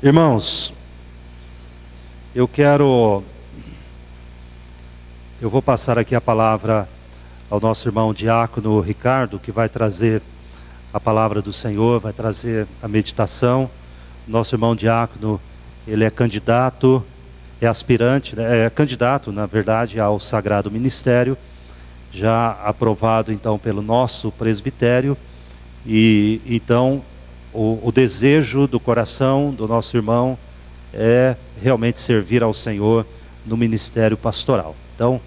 Irmãos, eu vou passar aqui a palavra ao nosso irmão diácono Ricardo, que vai trazer a palavra do Senhor, vai trazer a meditação. Nosso irmão diácono, ele é candidato, é aspirante, é candidato, na verdade, ao Sagrado Ministério, já aprovado então pelo nosso presbitério, e então o desejo do coração do nosso irmão é realmente servir ao Senhor no ministério pastoral. Então,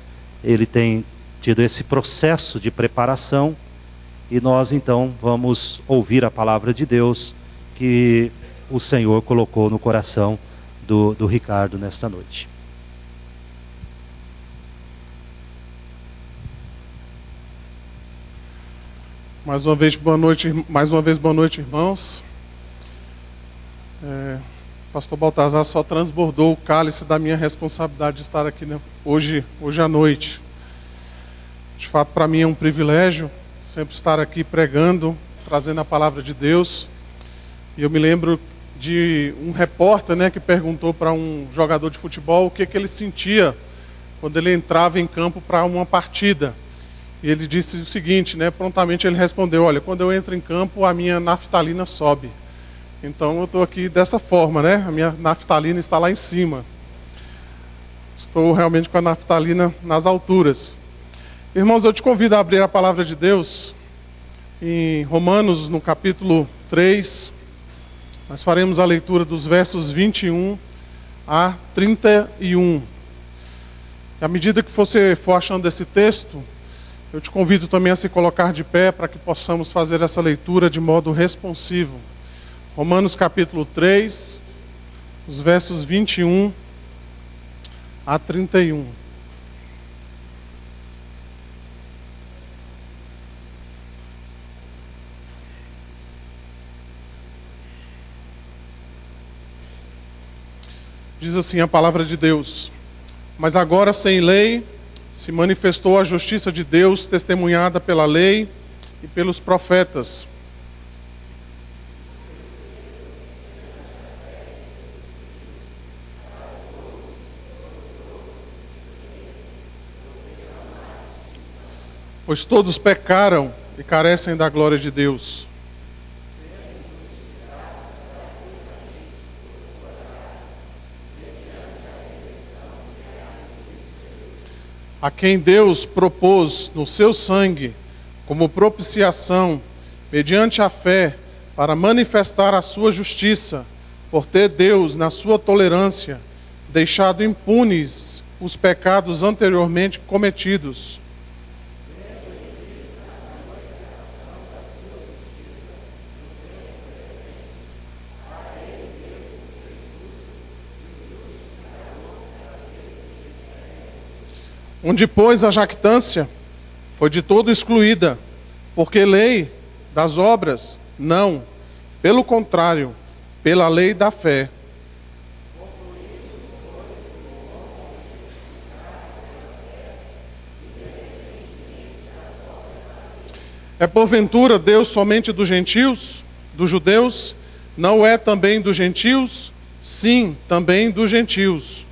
ele tem tido esse processo de preparação e nós então vamos ouvir a palavra de Deus que o Senhor colocou no coração do Ricardo nesta noite. Mais uma vez, boa noite, irmãos. Pastor Baltazar só transbordou o cálice da minha responsabilidade de estar aqui, né, hoje à noite. De fato, para mim é um privilégio sempre estar aqui pregando, trazendo a palavra de Deus. E eu me lembro de um repórter, né, que perguntou para um jogador de futebol o que ele sentia quando ele entrava em campo para uma partida. E ele disse o seguinte, né, prontamente ele respondeu: olha, quando eu entro em campo, a minha naftalina sobe. Então eu estou aqui dessa forma, né, a minha naftalina está lá em cima. Estou realmente com a naftalina nas alturas. Irmãos, eu te convido a abrir a palavra de Deus em Romanos, no capítulo 3. Nós faremos a leitura dos versos 21 a 31. E à medida que você for achando esse texto, eu te convido também a se colocar de pé para que possamos fazer essa leitura de modo responsivo. Romanos capítulo 3, os versos 21 a 31. Diz assim a palavra de Deus: mas agora sem lei se manifestou a justiça de Deus, testemunhada pela lei e pelos profetas. Pois todos pecaram e carecem da glória de Deus. A quem Deus propôs no seu sangue como propiciação, mediante a fé, para manifestar a sua justiça, por ter Deus, na sua tolerância, deixado impunes os pecados anteriormente cometidos. Onde, pois, a jactância foi de todo excluída, porque lei das obras, não, pelo contrário, pela lei da fé. É porventura Deus somente dos gentios, dos judeus? Não é também dos gentios? Sim, também dos gentios.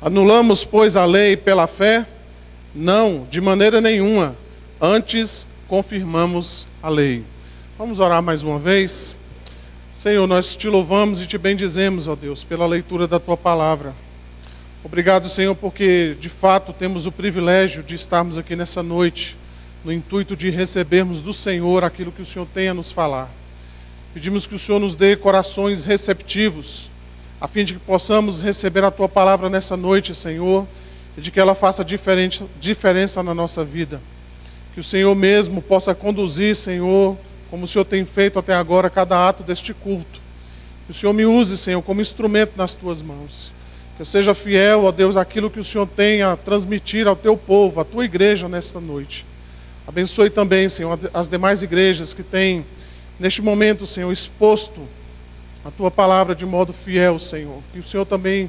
Anulamos, pois, a lei pela fé? Não, de maneira nenhuma. Antes, confirmamos a lei. Vamos orar mais uma vez? Senhor, nós te louvamos e te bendizemos, ó Deus, pela leitura da tua palavra. Obrigado, Senhor, porque de fato temos o privilégio de estarmos aqui nessa noite, no intuito de recebermos do Senhor aquilo que o Senhor tem a nos falar. Pedimos que o Senhor nos dê corações receptivos, a fim de que possamos receber a tua palavra nessa noite, Senhor, e de que ela faça diferença na nossa vida. Que o Senhor mesmo possa conduzir, Senhor, como o Senhor tem feito até agora, cada ato deste culto. Que o Senhor me use, Senhor, como instrumento nas tuas mãos. Que eu seja fiel, ó Deus, àquilo que o Senhor tem a transmitir ao teu povo, à tua igreja nesta noite. Abençoe também, Senhor, as demais igrejas que têm, neste momento, Senhor, exposto a tua palavra de modo fiel, Senhor. Que o Senhor também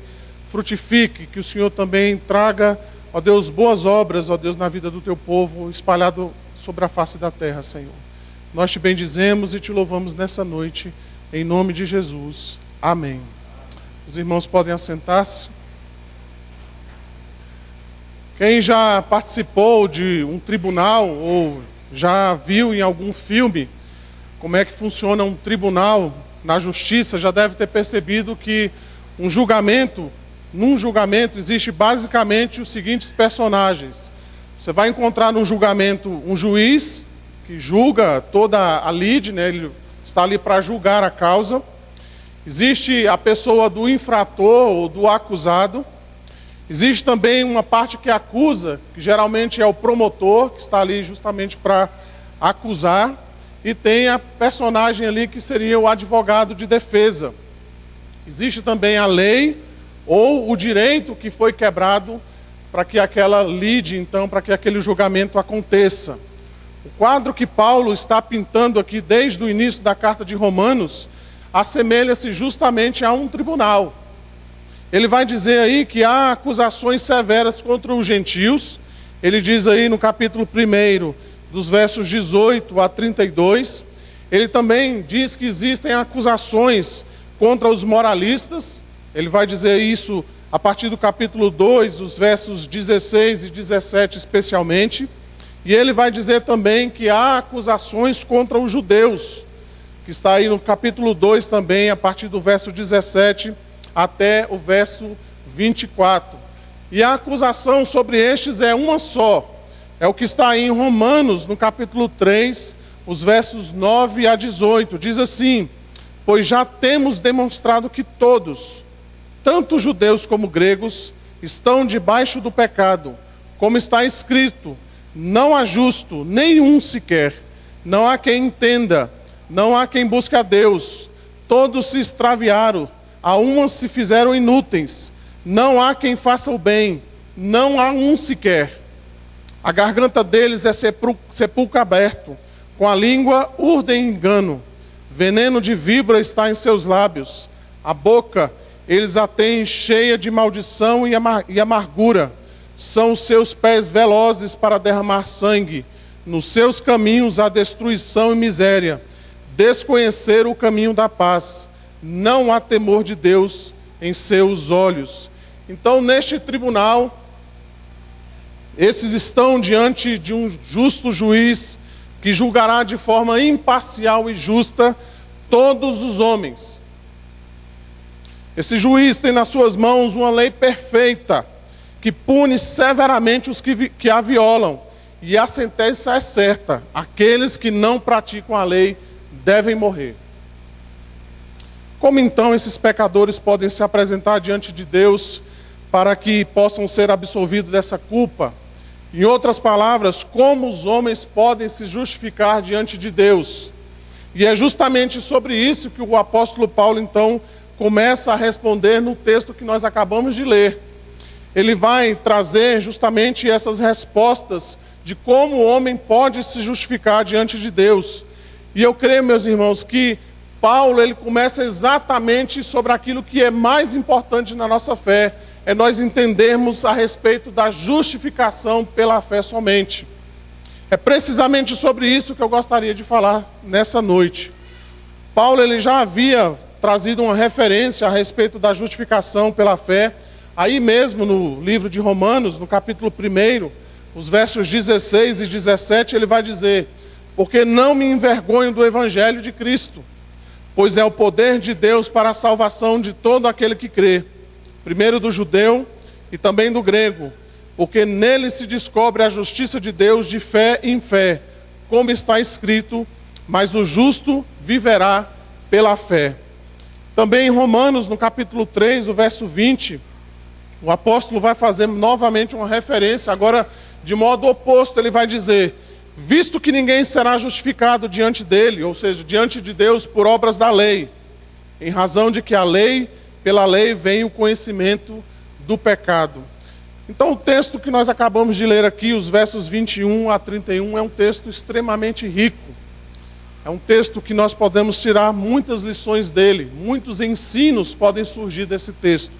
frutifique, que o Senhor também traga, ó Deus, boas obras, ó Deus, na vida do teu povo, espalhado sobre a face da terra, Senhor. Nós te bendizemos e te louvamos nessa noite, em nome de Jesus. Amém. Os irmãos podem assentar-se. Quem já participou de um tribunal ou já viu em algum filme como é que funciona um tribunal na justiça, já deve ter percebido que num julgamento existe basicamente os seguintes personagens. Você vai encontrar num julgamento um juiz que julga toda a lide, né? Ele está ali para julgar a causa. Existe a pessoa do infrator ou do acusado. Existe também uma parte que acusa, que geralmente é o promotor, que está ali justamente para acusar. E tem a personagem ali que seria o advogado de defesa. Existe também a lei ou o direito que foi quebrado para que aquela lide, então, para que aquele julgamento aconteça. O quadro que Paulo está pintando aqui desde o início da carta de Romanos assemelha-se justamente a um tribunal. Ele vai dizer aí que há acusações severas contra os gentios. Ele diz aí no capítulo 1, dos versos 18 a 32. Ele também diz que existem acusações contra os moralistas. Ele vai dizer isso a partir do capítulo 2, os versos 16 e 17 especialmente. E ele vai dizer também que há acusações contra os judeus, que está aí no capítulo 2 também, a partir do verso 17 até o verso 24. E a acusação sobre estes é uma só. É o que está aí em Romanos, no capítulo 3, os versos 9 a 18. Diz assim: pois já temos demonstrado que todos, tanto judeus como gregos, estão debaixo do pecado, como está escrito: não há justo, nenhum sequer, não há quem entenda, não há quem busque a Deus, todos se extraviaram, a umas se fizeram inúteis, não há quem faça o bem, não há um sequer. A garganta deles é sepulcro aberto, com a língua urdem engano, veneno de víbora está em seus lábios, a boca eles a têm cheia de maldição e amargura, são os seus pés velozes para derramar sangue, nos seus caminhos há destruição e miséria, desconhecer o caminho da paz, não há temor de Deus em seus olhos. Então, neste tribunal, esses estão diante de um justo juiz que julgará de forma imparcial e justa todos os homens. Esse juiz tem nas suas mãos uma lei perfeita que pune severamente os que a violam. E a sentença é certa: aqueles que não praticam a lei devem morrer. Como então esses pecadores podem se apresentar diante de Deus para que possam ser absolvidos dessa culpa? Em outras palavras, como os homens podem se justificar diante de Deus? E é justamente sobre isso que o apóstolo Paulo então começa a responder no texto que nós acabamos de ler. Ele vai trazer justamente essas respostas de como o homem pode se justificar diante de Deus. E eu creio, meus irmãos, que Paulo ele começa exatamente sobre aquilo que é mais importante na nossa fé, é nós entendermos a respeito da justificação pela fé somente. É precisamente sobre isso que eu gostaria de falar nessa noite. Paulo ele já havia trazido uma referência a respeito da justificação pela fé, aí mesmo no livro de Romanos, no capítulo 1, os versos 16 e 17, ele vai dizer: porque não me envergonho do evangelho de Cristo, pois é o poder de Deus para a salvação de todo aquele que crê, primeiro do judeu e também do grego, porque nele se descobre a justiça de Deus de fé em fé, como está escrito: mas o justo viverá pela fé. Também em Romanos, no capítulo 3, o verso 20, o apóstolo vai fazer novamente uma referência, agora de modo oposto. Ele vai dizer: visto que ninguém será justificado diante dele, ou seja, diante de Deus por obras da lei, em razão de que pela lei vem o conhecimento do pecado. Então o texto que nós acabamos de ler aqui, os versos 21 a 31, é um texto extremamente rico. É um texto que nós podemos tirar muitas lições dele, muitos ensinos podem surgir desse texto.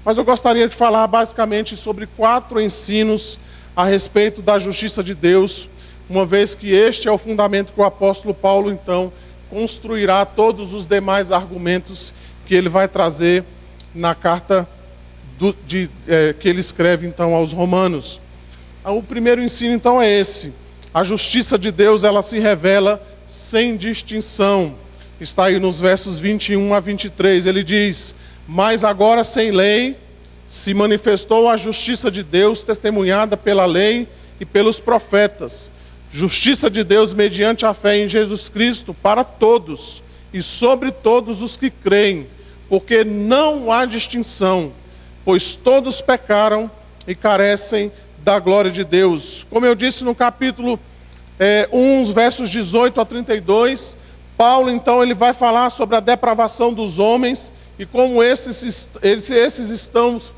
Mas eu gostaria de falar basicamente sobre 4 ensinos a respeito da justiça de Deus, uma vez que este é o fundamento que o apóstolo Paulo, então, construirá todos os demais argumentos que ele vai trazer na carta que ele escreve, então, aos Romanos. O primeiro ensino, então, é esse. A justiça de Deus, ela se revela sem distinção. Está aí nos versos 21 a 23. Ele diz: mas agora sem lei se manifestou a justiça de Deus, testemunhada pela lei e pelos profetas. Justiça de Deus mediante a fé em Jesus Cristo para todos e sobre todos os que creem, porque não há distinção, pois todos pecaram e carecem da glória de Deus. Como eu disse no capítulo 1, versos 18 a 32, Paulo então ele vai falar sobre a depravação dos homens e como esses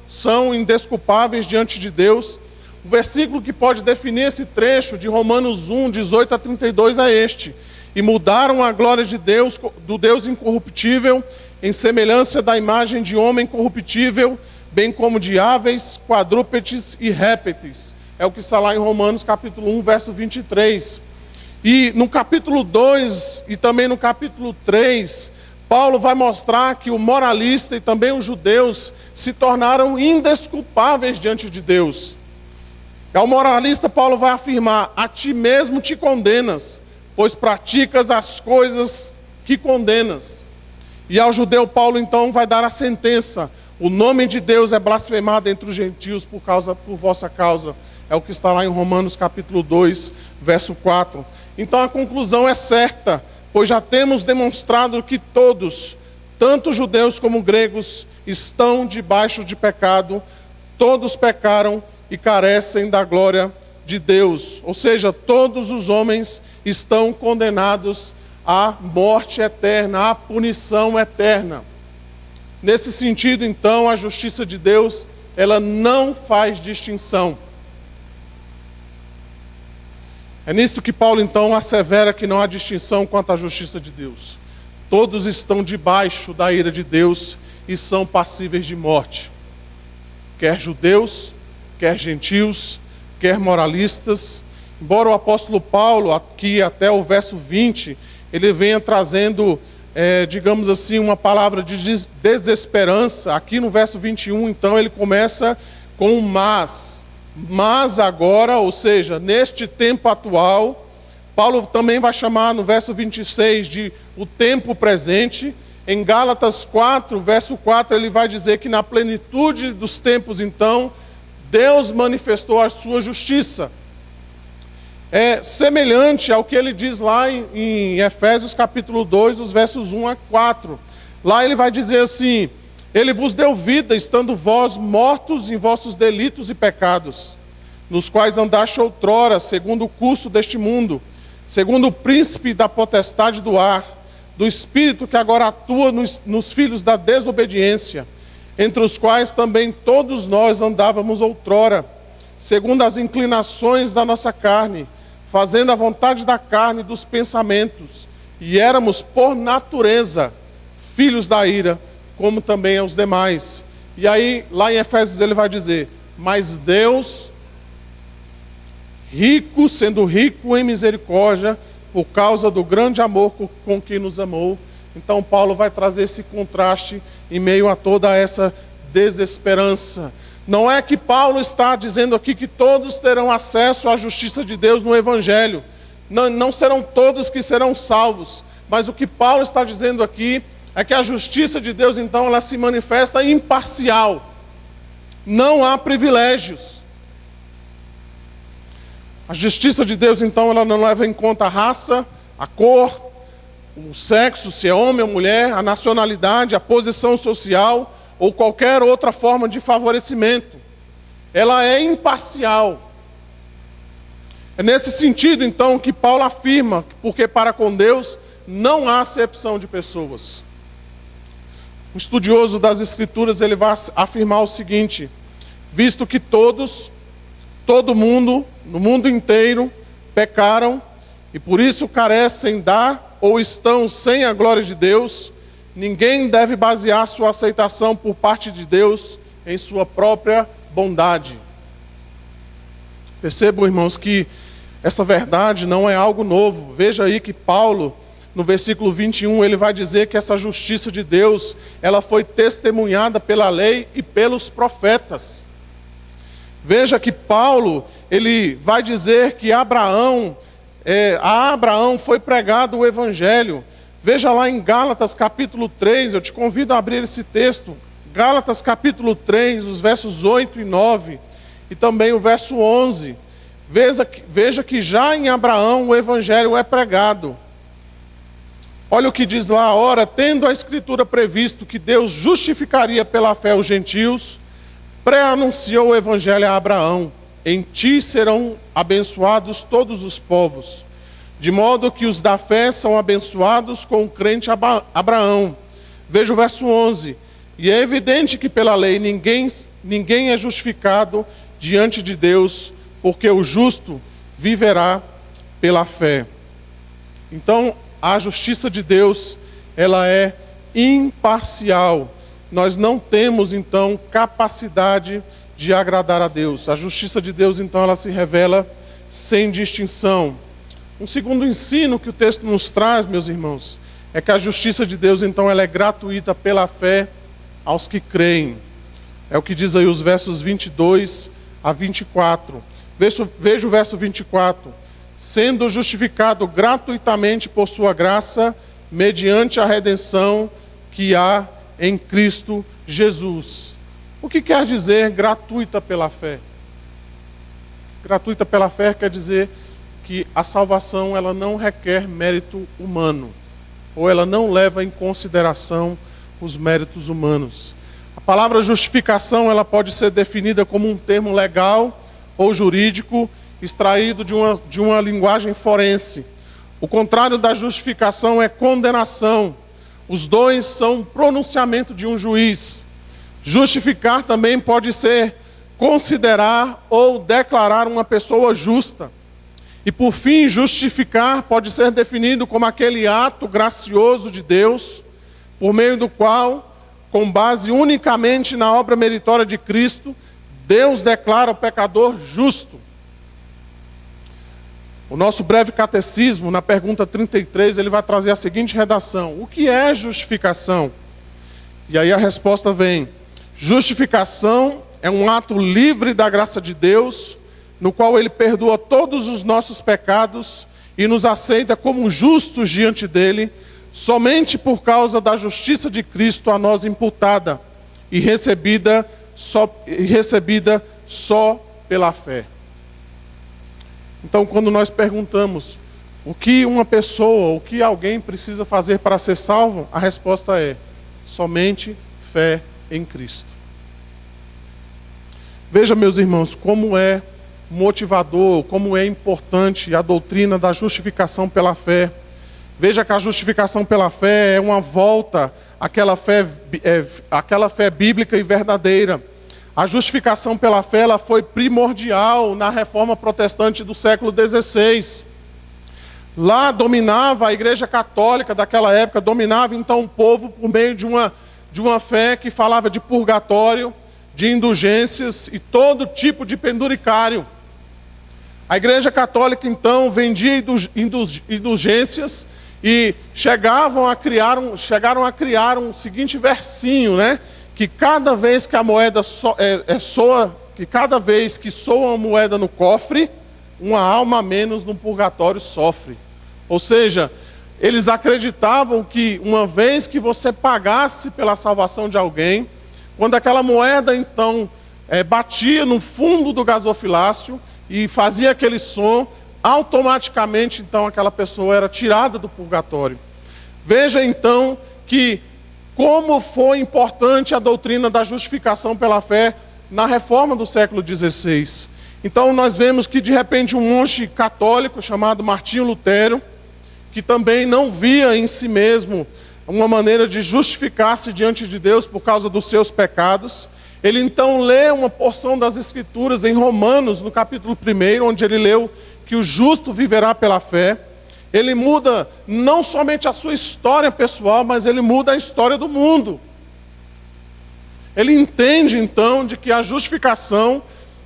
são indesculpáveis diante de Deus. O versículo que pode definir esse trecho de Romanos 1, 18 a 32 é este: e mudaram a glória de Deus, do Deus incorruptível, em semelhança da imagem de homem corruptível, bem como de aves, quadrúpedes e répteis. É o que está lá em Romanos capítulo 1, verso 23. E no capítulo 2 e também no capítulo 3, Paulo vai mostrar que o moralista e também os judeus se tornaram indesculpáveis diante de Deus. Ao moralista, Paulo vai afirmar: a ti mesmo te condenas, pois praticas as coisas que condenas. E ao judeu, Paulo então vai dar a sentença: o nome de Deus é blasfemado entre os gentios por vossa causa. É o que está lá em Romanos capítulo 2, verso 4. Então a conclusão é certa, pois já temos demonstrado que todos, tanto judeus como gregos, estão debaixo de pecado, todos pecaram e carecem da glória de Deus. Ou seja, todos os homens estão condenados à morte eterna, à punição eterna. Nesse sentido, então, a justiça de Deus, ela não faz distinção. É nisso que Paulo, então, assevera que não há distinção quanto à justiça de Deus. Todos estão debaixo da ira de Deus e são passíveis de morte. Quer judeus, quer gentios, quer moralistas. Embora o apóstolo Paulo, aqui até o verso 20, ele venha trazendo, digamos assim, uma palavra de desesperança. Aqui no verso 21, então, ele começa com um mas. Mas agora, ou seja, neste tempo atual, Paulo também vai chamar no verso 26 de o tempo presente. Em Gálatas 4, verso 4, ele vai dizer que na plenitude dos tempos, então, Deus manifestou a sua justiça. É semelhante ao que ele diz lá em Efésios capítulo 2, os versos 1 a 4. Lá ele vai dizer assim: ele vos deu vida, estando vós mortos em vossos delitos e pecados, nos quais andaste outrora, segundo o curso deste mundo, segundo o príncipe da potestade do ar, do espírito que agora atua nos filhos da desobediência, entre os quais também todos nós andávamos outrora, segundo as inclinações da nossa carne, fazendo a vontade da carne e dos pensamentos, e éramos por natureza filhos da ira, como também aos demais. E aí, lá em Efésios ele vai dizer: mas Deus, sendo rico em misericórdia, por causa do grande amor com que nos amou. Então Paulo vai trazer esse contraste em meio a toda essa desesperança. Não é que Paulo está dizendo aqui que todos terão acesso à justiça de Deus no Evangelho. Não serão todos que serão salvos. Mas o que Paulo está dizendo aqui é que a justiça de Deus, então, ela se manifesta imparcial. Não há privilégios. A justiça de Deus, então, ela não leva em conta a raça, a cor, o sexo, se é homem ou mulher, a nacionalidade, a posição social ou qualquer outra forma de favorecimento. Ela é imparcial. É nesse sentido, então, que Paulo afirma, porque para com Deus não há acepção de pessoas. O estudioso das Escrituras, ele vai afirmar o seguinte: visto que todo mundo, no mundo inteiro, pecaram e por isso carecem da ou estão sem a glória de Deus, ninguém deve basear sua aceitação por parte de Deus em sua própria bondade. Percebam, irmãos, que essa verdade não é algo novo. Veja aí que Paulo, no versículo 21, ele vai dizer que essa justiça de Deus, ela foi testemunhada pela lei e pelos profetas. Veja que Paulo, ele vai dizer que a Abraão foi pregado o Evangelho. Veja lá em Gálatas capítulo 3, eu te convido a abrir esse texto. Gálatas capítulo 3, os versos 8 e 9, e também o verso 11. Veja que já em Abraão o Evangelho é pregado. Olha o que diz lá: ora, tendo a Escritura previsto que Deus justificaria pela fé os gentios, pré-anunciou o Evangelho a Abraão: em ti serão abençoados todos os povos. De modo que os da fé são abençoados com o crente Abraão. Veja o verso 11. E é evidente que pela lei ninguém é justificado diante de Deus, porque o justo viverá pela fé. Então, a justiça de Deus, ela é imparcial. Nós não temos, então, capacidade de agradar a Deus. A justiça de Deus, então, ela se revela sem distinção. Um segundo ensino que o texto nos traz, meus irmãos, é que a justiça de Deus, então, ela é gratuita pela fé aos que creem. É o que diz aí os versos 22 a 24. Veja o verso 24. Sendo justificado gratuitamente por sua graça, mediante a redenção que há em Cristo Jesus. O que quer dizer gratuita pela fé? Gratuita pela fé quer dizer que a salvação, ela não requer mérito humano, ou ela não leva em consideração os méritos humanos. A palavra justificação, ela pode ser definida como um termo legal ou jurídico, extraído de uma linguagem forense. O contrário da justificação é condenação. Os dois são pronunciamento de um juiz. Justificar também pode ser considerar ou declarar uma pessoa justa. E por fim, justificar pode ser definido como aquele ato gracioso de Deus, por meio do qual, com base unicamente na obra meritória de Cristo, Deus declara o pecador justo. O nosso breve catecismo, na pergunta 33, ele vai trazer a seguinte redação: o que é justificação? E aí a resposta vem: justificação é um ato livre da graça de Deus, no qual Ele perdoa todos os nossos pecados e nos aceita como justos diante dEle, somente por causa da justiça de Cristo a nós imputada e recebida só pela fé. Então, quando nós perguntamos o que uma pessoa, o que alguém precisa fazer para ser salvo, a resposta é: somente fé em Cristo. Veja, meus irmãos, como é motivador, como é importante a doutrina da justificação pela fé. Veja que a justificação pela fé é uma volta àquela fé bíblica e verdadeira. A justificação pela fé, ela foi primordial na reforma protestante do século XVI. Lá dominava a igreja católica daquela época, dominava então o povo por meio de uma fé que falava de purgatório, de indulgências e todo tipo de penduricário. A igreja católica então vendia indulgências e chegaram a criar um seguinte versinho, né? Que cada vez que a moeda cada vez que soa a moeda no cofre, uma alma a menos no purgatório sofre. Ou seja, eles acreditavam que uma vez que você pagasse pela salvação de alguém, quando aquela moeda então batia no fundo do gasofilácio e fazia aquele som, automaticamente então aquela pessoa era tirada do purgatório. Veja então que como foi importante a doutrina da justificação pela fé na reforma do século XVI. Então nós vemos que de repente um monge católico chamado Martinho Lutero, que também não via em si mesmo uma maneira de justificar-se diante de Deus por causa dos seus pecados, ele então lê uma porção das Escrituras em Romanos, no capítulo 1, onde ele leu que o justo viverá pela fé. Ele muda não somente a sua história pessoal, mas ele muda a história do mundo. Ele entende então de que a justificação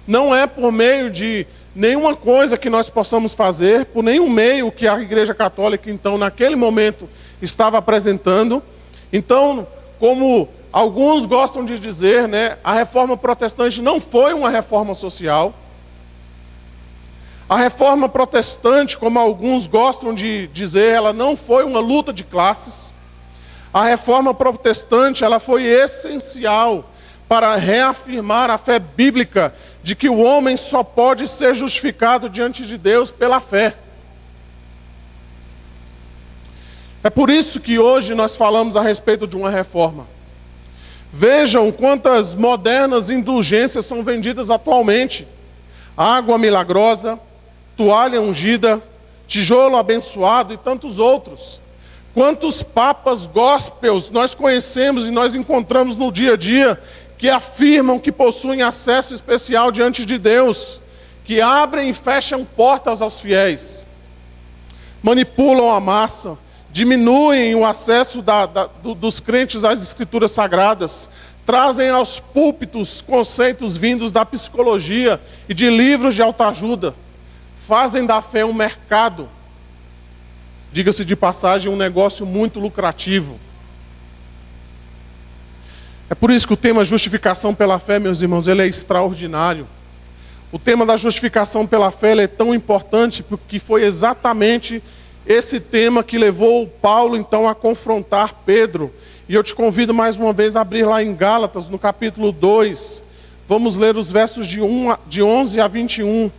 não é por meio de nenhuma coisa que nós possamos fazer, por nenhum meio que a Igreja Católica então naquele momento estava apresentando. Então, como alguns gostam de dizer, né, a reforma protestante não foi uma reforma social. A reforma protestante, como alguns gostam de dizer, ela não foi uma luta de classes. A reforma protestante, ela foi essencial para reafirmar a fé bíblica de que o homem só pode ser justificado diante de Deus pela fé. É por isso que hoje nós falamos a respeito de uma reforma. Vejam quantas modernas indulgências são vendidas atualmente. Água milagrosa, toalha ungida, tijolo abençoado e tantos outros. Quantos papas gospels nós conhecemos e nós encontramos no dia a dia que afirmam que possuem acesso especial diante de Deus, que abrem e fecham portas aos fiéis, manipulam a massa, diminuem o acesso dos crentes às escrituras sagradas, trazem aos púlpitos conceitos vindos da psicologia e de livros de autoajuda, fazem da fé um mercado, diga-se de passagem, um negócio muito lucrativo. É por isso que o tema justificação pela fé, meus irmãos, ele é extraordinário. O tema da justificação pela fé ele é tão importante porque foi exatamente esse tema que levou Paulo então a confrontar Pedro. E eu te convido mais uma vez a abrir lá em Gálatas, no capítulo 2. Vamos ler os versos de 11 a 21.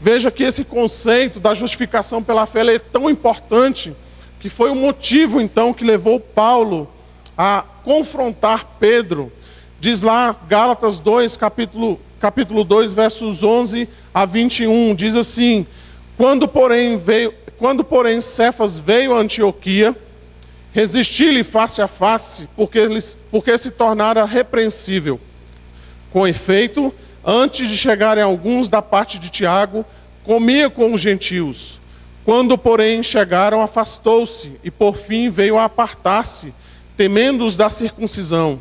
Veja que esse conceito da justificação pela fé ele é tão importante que foi o motivo então que levou Paulo a confrontar Pedro. Diz lá Gálatas 2, capítulo 2, versos 11 a 21, diz assim: Quando porém Cefas veio a Antioquia, resisti-lhe face a face, porque se tornara repreensível. Com efeito, antes de chegarem alguns da parte de Tiago, comia com os gentios. Quando, porém, chegaram, afastou-se, e por fim veio a apartar-se, temendo-os da circuncisão.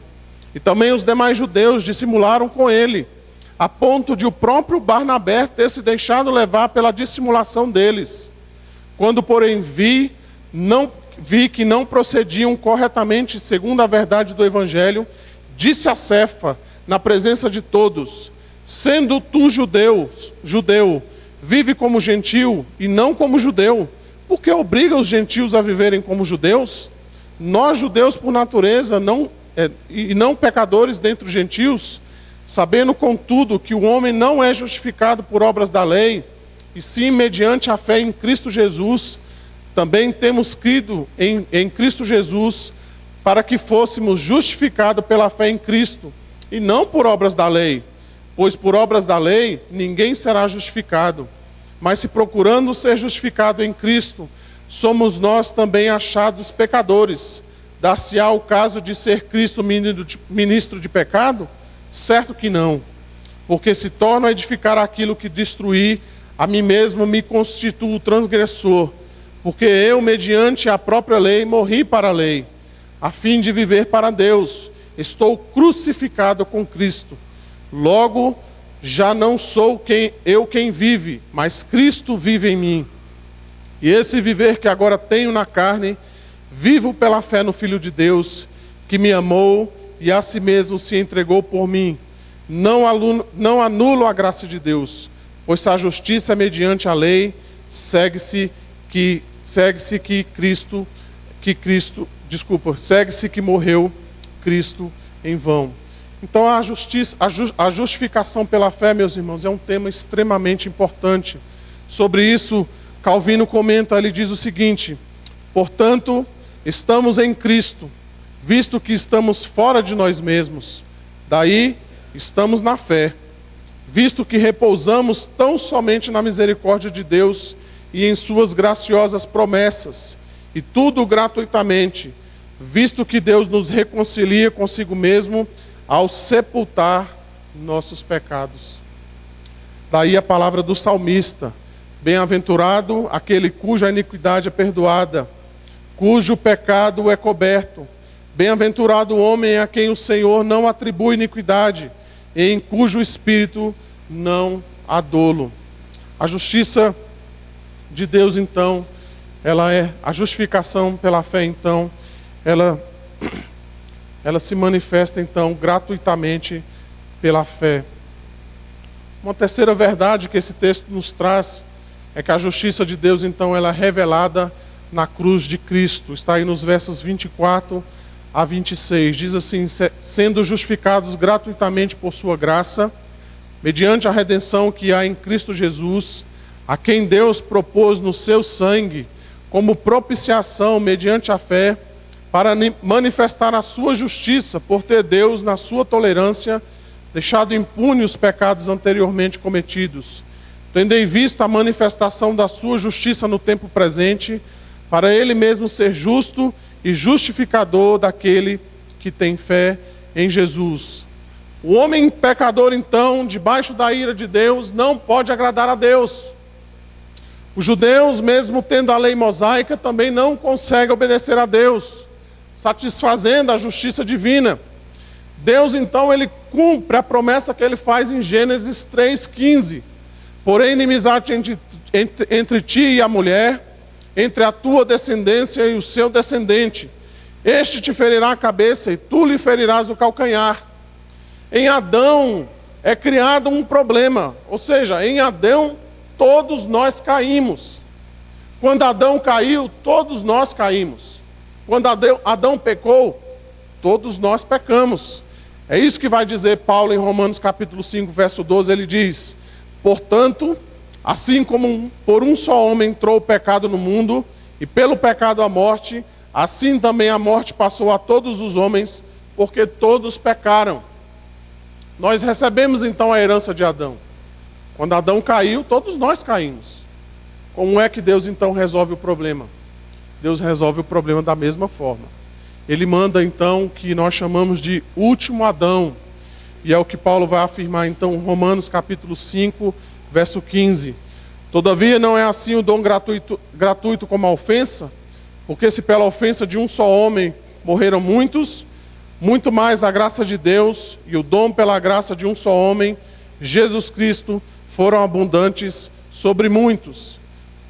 E também os demais judeus dissimularam com ele, a ponto de o próprio Barnabé ter se deixado levar pela dissimulação deles. Quando, porém, vi que não procediam corretamente segundo a verdade do Evangelho, disse a Cefa, na presença de todos: sendo tu judeu, vive como gentil e não como judeu, porque obriga os gentios a viverem como judeus? Nós, judeus por natureza, e não pecadores dentre os gentios, sabendo, contudo, que o homem não é justificado por obras da lei, e sim mediante a fé em Cristo Jesus, também temos crido em Cristo Jesus, para que fôssemos justificados pela fé em Cristo, e não por obras da lei, pois por obras da lei ninguém será justificado. Mas se procurando ser justificado em Cristo, somos nós também achados pecadores. Dar-se-á o caso de ser Cristo ministro de pecado? Certo que não. Porque se torno a edificar aquilo que destruí, a mim mesmo me constituo transgressor. Porque eu, mediante a própria lei, morri para a lei, a fim de viver para Deus. Estou crucificado com Cristo. Logo, já não sou quem vive, mas Cristo vive em mim. E esse viver que agora tenho na carne, vivo pela fé no Filho de Deus, que me amou e a si mesmo se entregou por mim. Não anulo a graça de Deus, pois se a justiça é mediante a lei, segue-se que morreu Cristo em vão. Então a justificação pela fé, meus irmãos, é um tema extremamente importante. Sobre isso, Calvino comenta, ele diz o seguinte: portanto, estamos em Cristo, visto que estamos fora de nós mesmos. Daí, estamos na fé, visto que repousamos tão somente na misericórdia de Deus e em suas graciosas promessas, e tudo gratuitamente, visto que Deus nos reconcilia consigo mesmo ao sepultar nossos pecados. Daí a palavra do salmista: bem-aventurado aquele cuja iniquidade é perdoada, cujo pecado é coberto. Bem-aventurado o homem a quem o Senhor não atribui iniquidade, e em cujo espírito não há dolo. A justiça de Deus, então, ela é a justificação pela fé, então, ela se manifesta, então, gratuitamente pela fé. Uma terceira verdade que esse texto nos traz é que a justiça de Deus, então, ela é revelada na cruz de Cristo. Está aí nos versos 24 a 26. Diz assim: sendo justificados gratuitamente por sua graça, mediante a redenção que há em Cristo Jesus, a quem Deus propôs no seu sangue, como propiciação mediante a fé, para manifestar a sua justiça, por ter Deus, na sua tolerância, deixado impune os pecados anteriormente cometidos, tendo em vista a manifestação da sua justiça no tempo presente, para ele mesmo ser justo e justificador daquele que tem fé em Jesus. O homem pecador, então, debaixo da ira de Deus, não pode agradar a Deus. Os judeus, mesmo tendo a lei mosaica, também não conseguem obedecer a Deus, satisfazendo a justiça divina. Deus, então, ele cumpre a promessa que ele faz em Gênesis 3,15. Porém, inimizade entre ti e a mulher, entre a tua descendência e o seu descendente. Este te ferirá a cabeça e tu lhe ferirás o calcanhar. Em Adão é criado um problema, ou seja, em Adão todos nós caímos. Quando Adão caiu, todos nós caímos. Quando Adão pecou, todos nós pecamos. É isso que vai dizer Paulo em Romanos capítulo 5, verso 12, ele diz: portanto, assim como por um só homem entrou o pecado no mundo, e pelo pecado a morte, assim também a morte passou a todos os homens, porque todos pecaram. Nós recebemos então a herança de Adão. Quando Adão caiu, todos nós caímos. Como é que Deus então resolve o problema? Deus resolve o problema da mesma forma. Ele manda então o que nós chamamos de último Adão. E é o que Paulo vai afirmar então em Romanos capítulo 5, verso 15. Todavia não é assim o dom gratuito como a ofensa, porque se pela ofensa de um só homem morreram muitos, muito mais a graça de Deus e o dom pela graça de um só homem, Jesus Cristo, foram abundantes sobre muitos.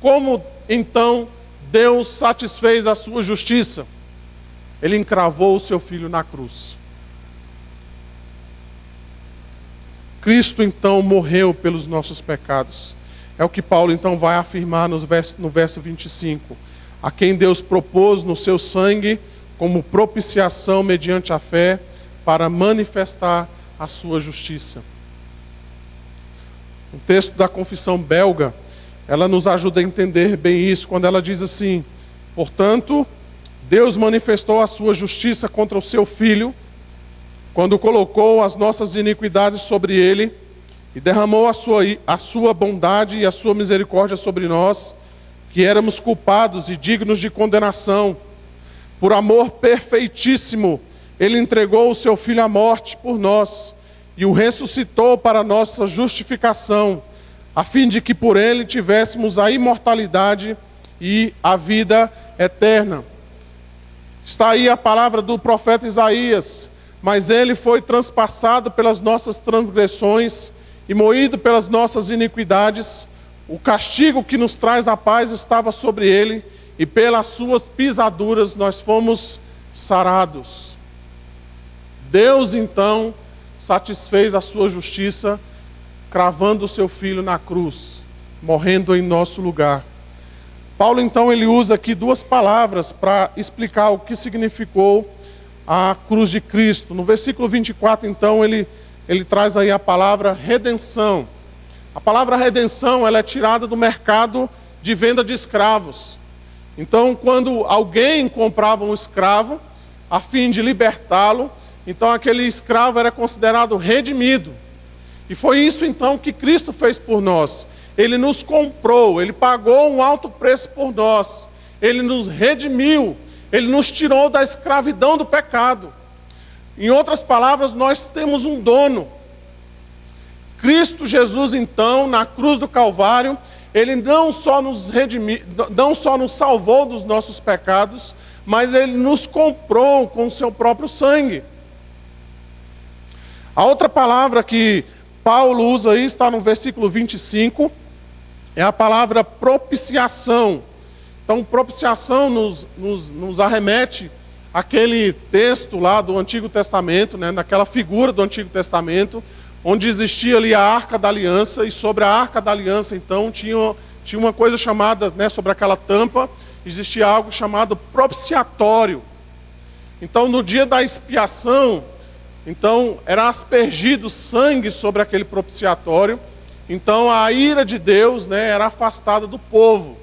Como então Deus satisfez a sua justiça? Ele encravou o seu filho na cruz. Cristo então morreu pelos nossos pecados. É o que Paulo então vai afirmar no verso 25. A quem Deus propôs no seu sangue como propiciação mediante a fé para manifestar a sua justiça. O texto da confissão belga, ela nos ajuda a entender bem isso, quando ela diz assim: portanto, Deus manifestou a sua justiça contra o seu Filho, quando colocou as nossas iniquidades sobre ele, e derramou a sua bondade e a sua misericórdia sobre nós, que éramos culpados e dignos de condenação. Por amor perfeitíssimo, ele entregou o seu Filho à morte por nós, e o ressuscitou para nossa justificação, a fim de que por ele tivéssemos a imortalidade e a vida eterna. Está aí a palavra do profeta Isaías: mas ele foi transpassado pelas nossas transgressões e moído pelas nossas iniquidades. O castigo que nos traz a paz estava sobre ele, e pelas suas pisaduras nós fomos sarados. Deus então satisfez a sua justiça, cravando o seu Filho na cruz, morrendo em nosso lugar. Paulo então ele usa aqui duas palavras para explicar o que significou a cruz de Cristo. No versículo 24 então ele traz aí a palavra redenção. A palavra redenção, ela é tirada do mercado de venda de escravos. Então, quando alguém comprava um escravo a fim de libertá-lo, então aquele escravo era considerado redimido. E foi isso então que Cristo fez por nós. Ele nos comprou, ele pagou um alto preço por nós. Ele nos redimiu, ele nos tirou da escravidão do pecado. Em outras palavras, nós temos um dono. Cristo Jesus, então, na cruz do Calvário, ele não só nos redimiu, não só nos salvou dos nossos pecados, mas Ele nos comprou com o seu próprio sangue. A outra palavra que Paulo usa aí está no versículo 25, é a palavra propiciação. Então, propiciação nos arremete àquele texto lá do Antigo Testamento, né, naquela figura do Antigo Testamento, onde existia ali a Arca da Aliança, e sobre a Arca da Aliança, então, tinha uma coisa chamada, né, sobre aquela tampa, existia algo chamado propiciatório. Então, no dia da expiação, então, era aspergido sangue sobre aquele propiciatório. Então, a ira de Deus, né, era afastada do povo.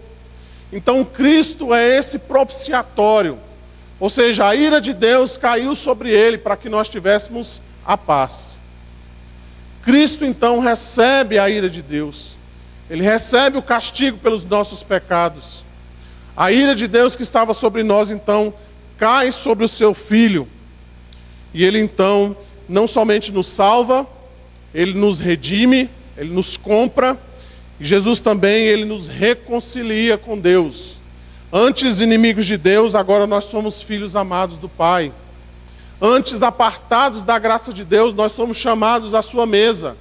Então, Cristo é esse propiciatório. Ou seja, a ira de Deus caiu sobre ele para que nós tivéssemos a paz. Cristo, então, recebe a ira de Deus. Ele recebe o castigo pelos nossos pecados. A ira de Deus que estava sobre nós, então, cai sobre o seu Filho. E Ele, então, não somente nos salva, Ele nos redime, Ele nos compra, e Jesus também, Ele nos reconcilia com Deus. Antes inimigos de Deus, agora nós somos filhos amados do Pai. Antes apartados da graça de Deus, nós somos chamados à sua mesa.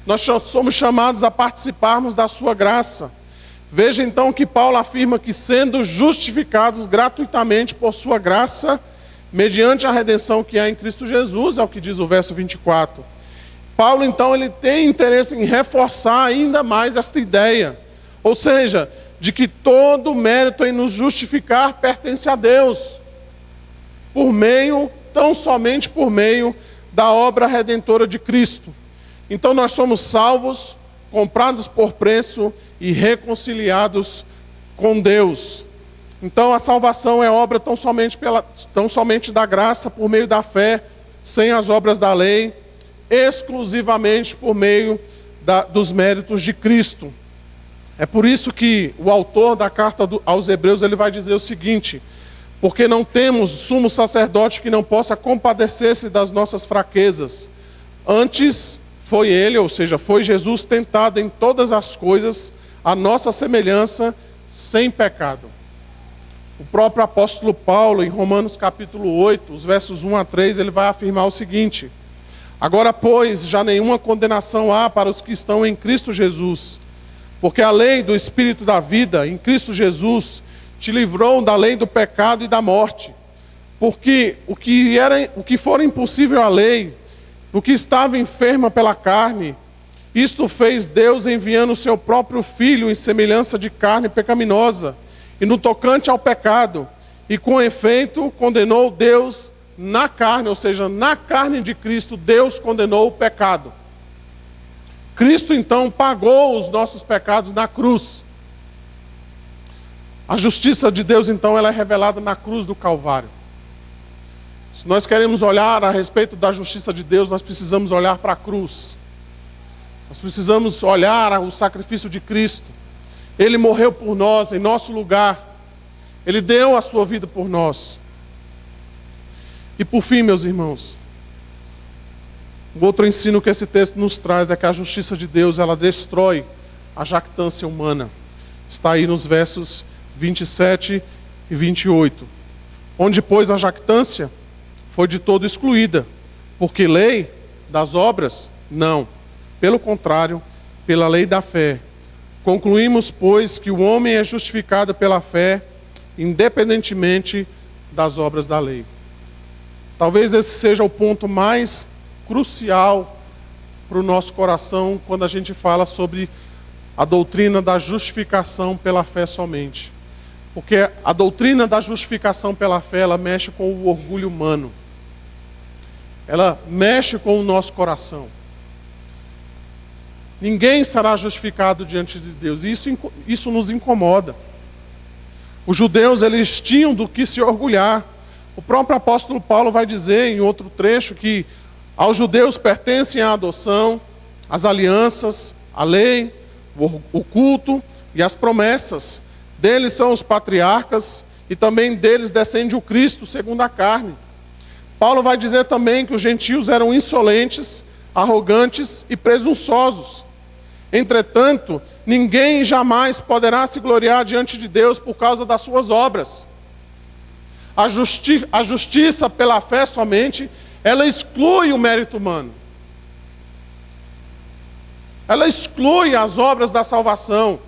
Nós somos chamados a participarmos da sua graça. Veja então que Paulo afirma que sendo justificados gratuitamente por sua graça, mediante a redenção que há em Cristo Jesus, é o que diz o verso 24. Paulo então ele tem interesse em reforçar ainda mais esta ideia. Ou seja, de que todo mérito em nos justificar pertence a Deus. Tão somente por meio da obra redentora de Cristo. Então nós somos salvos, comprados por preço e reconciliados com Deus. Então a salvação é obra tão somente da graça, por meio da fé, sem as obras da lei, exclusivamente por meio dos méritos de Cristo. É por isso que o autor da carta aos Hebreus ele vai dizer o seguinte: porque não temos sumo sacerdote que não possa compadecer-se das nossas fraquezas. Antes foi ele, ou seja, foi Jesus tentado em todas as coisas, a nossa semelhança, sem pecado. O próprio apóstolo Paulo, em Romanos capítulo 8, os versos 1 a 3, ele vai afirmar o seguinte: agora, pois, já nenhuma condenação há para os que estão em Cristo Jesus, porque a lei do Espírito da vida, em Cristo Jesus, te livrou da lei do pecado e da morte. Porque o que for impossível à lei, no que estava enferma pela carne, isto fez Deus enviando o seu próprio Filho em semelhança de carne pecaminosa, e no tocante ao pecado, e com efeito condenou Deus na carne, ou seja, na carne de Cristo, Deus condenou o pecado. Cristo então pagou os nossos pecados na cruz. A justiça de Deus então ela é revelada na cruz do Calvário. Se nós queremos olhar a respeito da justiça de Deus, nós precisamos olhar para a cruz. Nós precisamos olhar o sacrifício de Cristo. Ele morreu por nós, em nosso lugar. Ele deu a sua vida por nós. E por fim, meus irmãos, o outro ensino que esse texto nos traz é que a justiça de Deus, ela destrói a jactância humana. Está aí nos versos 27 e 28. Onde, pois, a jactância foi de todo excluída. Porque lei das obras? Não. Pelo contrário, pela lei da fé. Concluímos, pois, que o homem é justificado pela fé, independentemente das obras da lei. Talvez esse seja o ponto mais crucial para o nosso coração quando a gente fala sobre a doutrina da justificação pela fé somente. Porque a doutrina da justificação pela fé, ela mexe com o orgulho humano. Ela mexe com o nosso coração. Ninguém será justificado diante de Deus. Isso nos incomoda. Os judeus, eles tinham do que se orgulhar. O próprio apóstolo Paulo vai dizer em outro trecho que aos judeus pertencem a adoção, as alianças, a lei, o culto e as promessas. Deles são os patriarcas e também deles descende o Cristo segundo a carne. Paulo vai dizer também que os gentios eram insolentes, arrogantes e presunçosos. Entretanto, ninguém jamais poderá se gloriar diante de Deus por causa das suas obras. A justiça pela fé somente, ela exclui o mérito humano. Ela exclui as obras da salvação.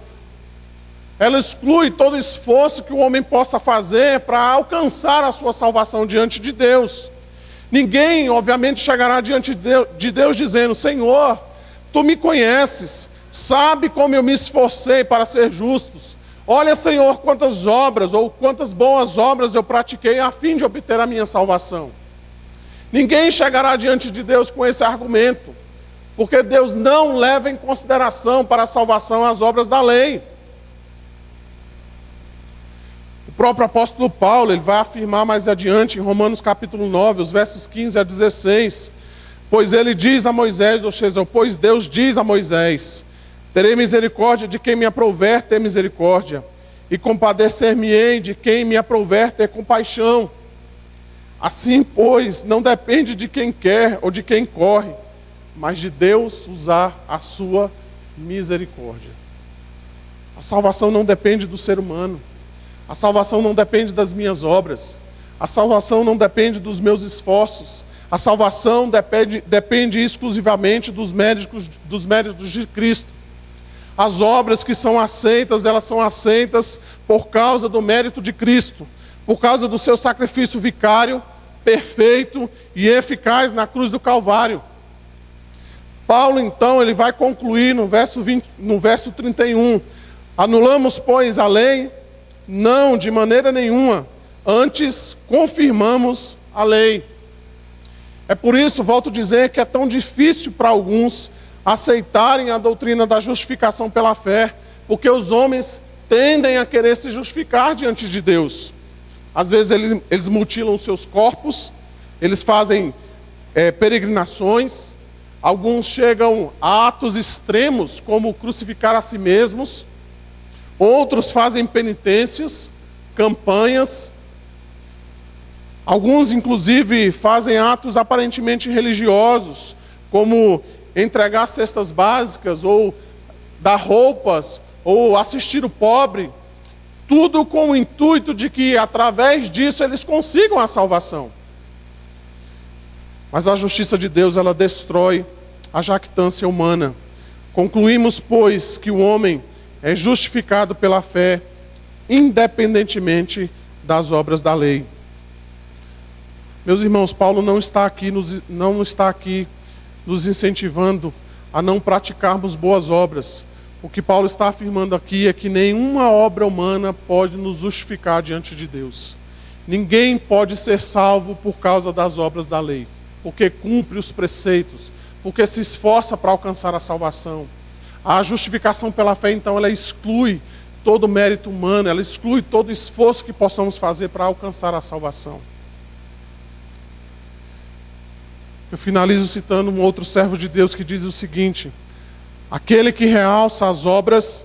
Ela exclui todo esforço que o homem possa fazer para alcançar a sua salvação diante de Deus. Ninguém, obviamente, chegará diante de Deus dizendo: Senhor, Tu me conheces, sabe como eu me esforcei para ser justos. Olha, Senhor, quantas obras ou quantas boas obras eu pratiquei a fim de obter a minha salvação. Ninguém chegará diante de Deus com esse argumento, porque Deus não leva em consideração para a salvação as obras da lei. O próprio apóstolo Paulo, ele vai afirmar mais adiante, em Romanos capítulo 9, os versos 15 a 16, pois ele diz a Moisés, ou seja, pois Deus diz a Moisés: terei misericórdia de quem me aprouver ter misericórdia, e compadecer-me-ei de quem me aprouver ter compaixão. Assim, pois, não depende de quem quer ou de quem corre, mas de Deus usar a sua misericórdia. A salvação não depende do ser humano. A salvação não depende das minhas obras. A salvação não depende dos meus esforços. A salvação depende exclusivamente dos méritos de Cristo. As obras que são aceitas, elas são aceitas por causa do mérito de Cristo, por causa do seu sacrifício vicário, perfeito e eficaz na cruz do Calvário. Paulo, então, ele vai concluir no verso 31. Anulamos, pois, a lei? Não, de maneira nenhuma. Antes, confirmamos a lei. É por isso, volto a dizer, que é tão difícil para alguns aceitarem a doutrina da justificação pela fé, porque os homens tendem a querer se justificar diante de Deus. Às vezes eles mutilam seus corpos, eles fazem peregrinações, alguns chegam a atos extremos, como crucificar a si mesmos, outros fazem penitências, campanhas, alguns inclusive fazem atos aparentemente religiosos, como entregar cestas básicas, ou dar roupas, ou assistir o pobre, tudo com o intuito de que através disso eles consigam a salvação. Mas a justiça de Deus, ela destrói a jactância humana. Concluímos, pois, que o homem é justificado pela fé, independentemente das obras da lei. Meus irmãos, Paulo não está aqui nos incentivando a não praticarmos boas obras. O que Paulo está afirmando aqui é que nenhuma obra humana pode nos justificar diante de Deus. Ninguém pode ser salvo por causa das obras da lei, porque cumpre os preceitos, porque se esforça para alcançar a salvação. A justificação pela fé, então, ela exclui todo o mérito humano, ela exclui todo o esforço que possamos fazer para alcançar a salvação. Eu finalizo citando um outro servo de Deus que diz o seguinte: aquele que realça as obras,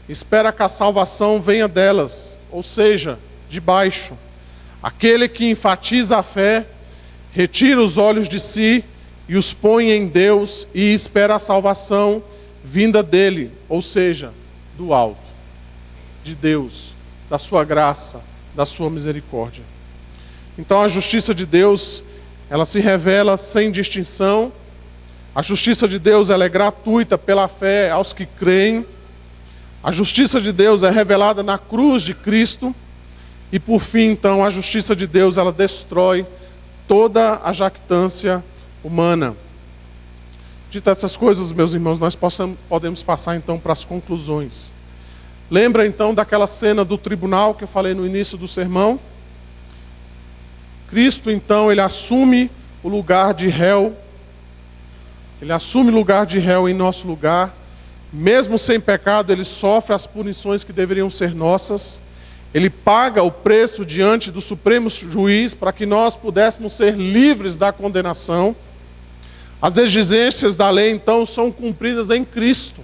espera que a salvação venha delas, ou seja, de baixo. Aquele que enfatiza a fé, retira os olhos de si e os põe em Deus e espera a salvação vinda dele, ou seja, do alto, de Deus, da sua graça, da sua misericórdia. Então a justiça de Deus, ela se revela sem distinção. A justiça de Deus, ela é gratuita pela fé aos que creem. A justiça de Deus é revelada na cruz de Cristo. E por fim, então, a justiça de Deus, ela destrói toda a jactância humana. Dito essas coisas, meus irmãos, nós podemos passar então para as conclusões. Lembra então daquela cena do tribunal que eu falei no início do sermão? Cristo, então, ele assume o lugar de réu. Ele assume o lugar de réu em nosso lugar. Mesmo sem pecado, ele sofre as punições que deveriam ser nossas. Ele paga o preço diante do Supremo Juiz para que nós pudéssemos ser livres da condenação. As exigências da lei, então, são cumpridas em Cristo.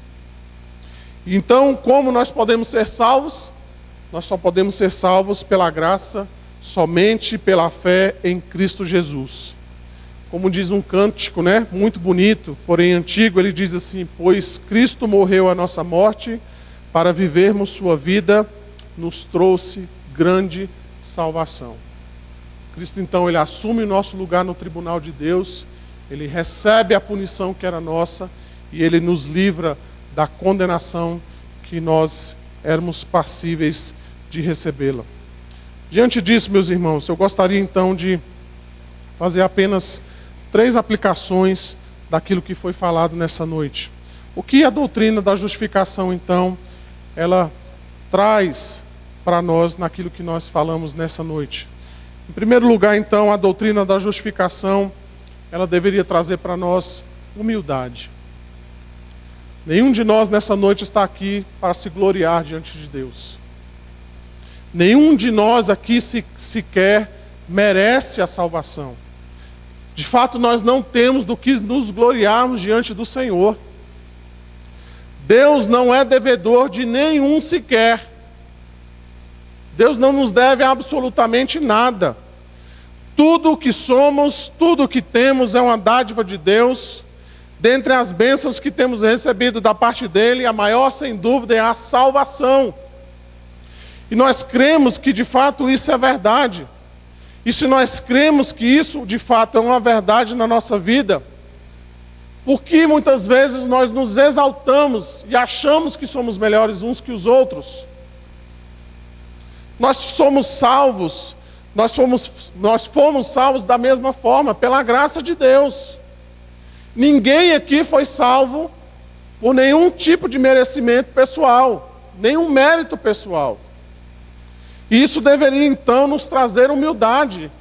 Então, como nós podemos ser salvos? Nós só podemos ser salvos pela graça, somente pela fé em Cristo Jesus. Como diz um cântico, muito bonito, porém antigo, ele diz assim: pois Cristo morreu a nossa morte, para vivermos sua vida, nos trouxe grande salvação. Cristo então ele assume o nosso lugar no tribunal de Deus, ele recebe a punição que era nossa e ele nos livra da condenação que nós éramos passíveis de recebê-la. Diante disso, meus irmãos, eu gostaria então de fazer apenas 3 aplicações daquilo que foi falado nessa noite. O que a doutrina da justificação, então, ela traz para nós naquilo que nós falamos nessa noite? Em primeiro lugar, então, a doutrina da justificação, ela deveria trazer para nós humildade. Nenhum de nós nessa noite está aqui para se gloriar diante de Deus. Nenhum de nós aqui sequer merece a salvação. De fato, nós não temos do que nos gloriarmos diante do Senhor. Deus não é devedor de nenhum sequer. Deus não nos deve absolutamente nada. Tudo o que somos, tudo o que temos é uma dádiva de Deus. Dentre as bênçãos que temos recebido da parte dele, a maior, sem dúvida, é a salvação. E nós cremos que de fato isso é verdade. E se nós cremos que isso de fato é uma verdade na nossa vida, por que muitas vezes nós nos exaltamos e achamos que somos melhores uns que os outros? Nós somos salvos, nós fomos salvos da mesma forma, pela graça de Deus. Ninguém aqui foi salvo por nenhum tipo de merecimento pessoal, nenhum mérito pessoal. E isso deveria então nos trazer humildade,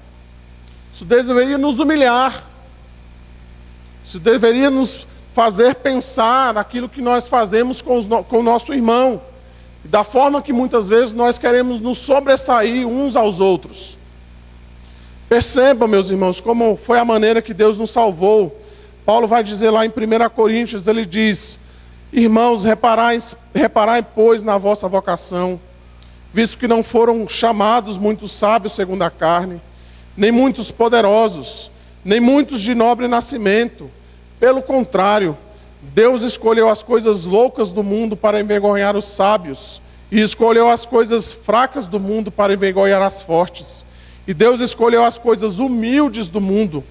isso deveria nos humilhar, isso deveria nos fazer pensar naquilo que nós fazemos com o nosso irmão, e da forma que muitas vezes nós queremos nos sobressair uns aos outros. Percebam, meus irmãos, como foi a maneira que Deus nos salvou. Paulo vai dizer lá em 1 Coríntios, ele diz: irmãos, reparai, pois, na vossa vocação, visto que não foram chamados muitos sábios segundo a carne, nem muitos poderosos, nem muitos de nobre nascimento. Pelo contrário, Deus escolheu as coisas loucas do mundo para envergonhar os sábios, e escolheu as coisas fracas do mundo para envergonhar as fortes. E Deus escolheu as coisas humildes do mundo,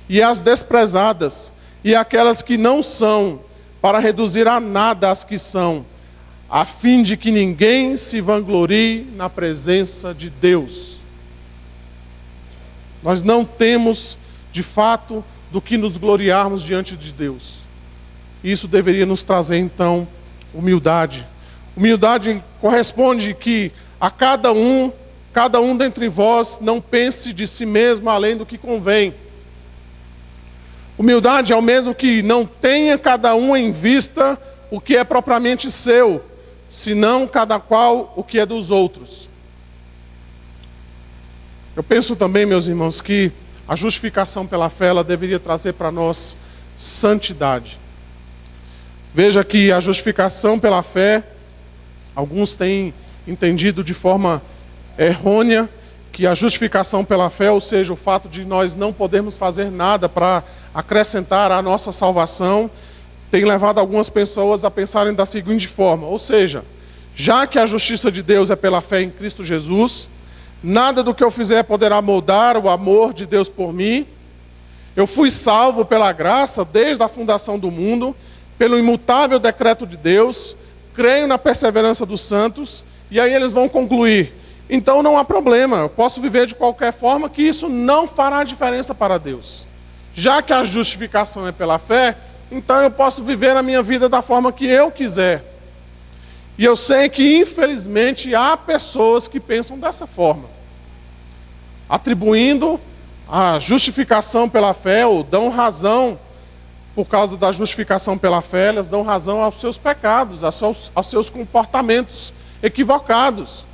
e as desprezadas, e aquelas que não são, para reduzir a nada as que são, a fim de que ninguém se vanglorie na presença de Deus. Nós não temos, de fato, do que nos gloriarmos diante de Deus. Isso deveria nos trazer, então, humildade. Humildade corresponde que a cada um dentre vós não pense de si mesmo além do que convém. Humildade é o mesmo que não tenha cada um em vista o que é propriamente seu, senão cada qual o que é dos outros. Eu penso também, meus irmãos, que a justificação pela fé, ela deveria trazer para nós santidade. Veja que a justificação pela fé, alguns têm entendido de forma errônea que a justificação pela fé, ou seja, o fato de nós não podermos fazer nada para acrescentar à nossa salvação, tem levado algumas pessoas a pensarem da seguinte forma: ou seja, já que a justiça de Deus é pela fé em Cristo Jesus, nada do que eu fizer poderá moldar o amor de Deus por mim. Eu fui salvo pela graça desde a fundação do mundo, pelo imutável decreto de Deus, creio na perseverança dos santos, e aí eles vão concluir: então não há problema, eu posso viver de qualquer forma, que isso não fará diferença para Deus. Já que a justificação é pela fé, então eu posso viver a minha vida da forma que eu quiser. E eu sei que, infelizmente, há pessoas que pensam dessa forma, atribuindo a justificação pela fé, ou dão razão, por causa da justificação pela fé, elas dão razão aos seus pecados, aos seus comportamentos equivocados.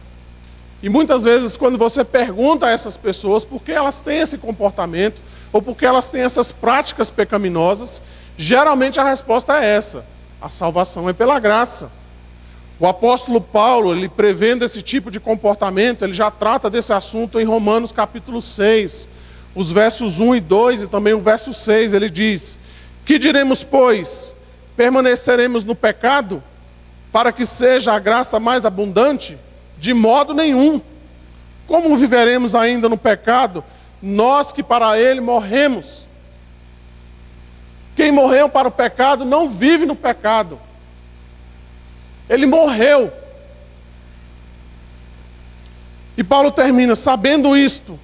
E muitas vezes, quando você pergunta a essas pessoas por que elas têm esse comportamento, ou por que elas têm essas práticas pecaminosas, geralmente a resposta é essa: a salvação é pela graça. O apóstolo Paulo, ele prevendo esse tipo de comportamento, ele já trata desse assunto em Romanos capítulo 6, os versos 1 e 2 e também o verso 6, ele diz: que diremos, pois? Permaneceremos no pecado para que seja a graça mais abundante? De modo nenhum. Como viveremos ainda no pecado nós que para ele morremos. Quem morreu para o pecado não vive no pecado. Ele morreu. E Paulo termina, sabendo isto,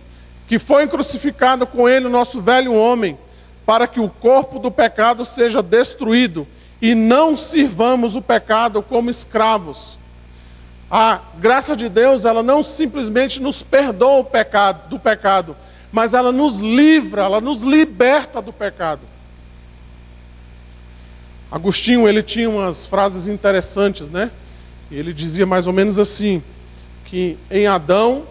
que foi crucificado com ele o nosso velho homem, para que o corpo do pecado seja destruído, e não sirvamos o pecado como escravos. A graça de Deus, ela não simplesmente nos perdoa do pecado, mas ela nos livra, ela nos liberta do pecado. Agostinho, ele tinha umas frases interessantes, né? Ele dizia mais ou menos assim, que em Adão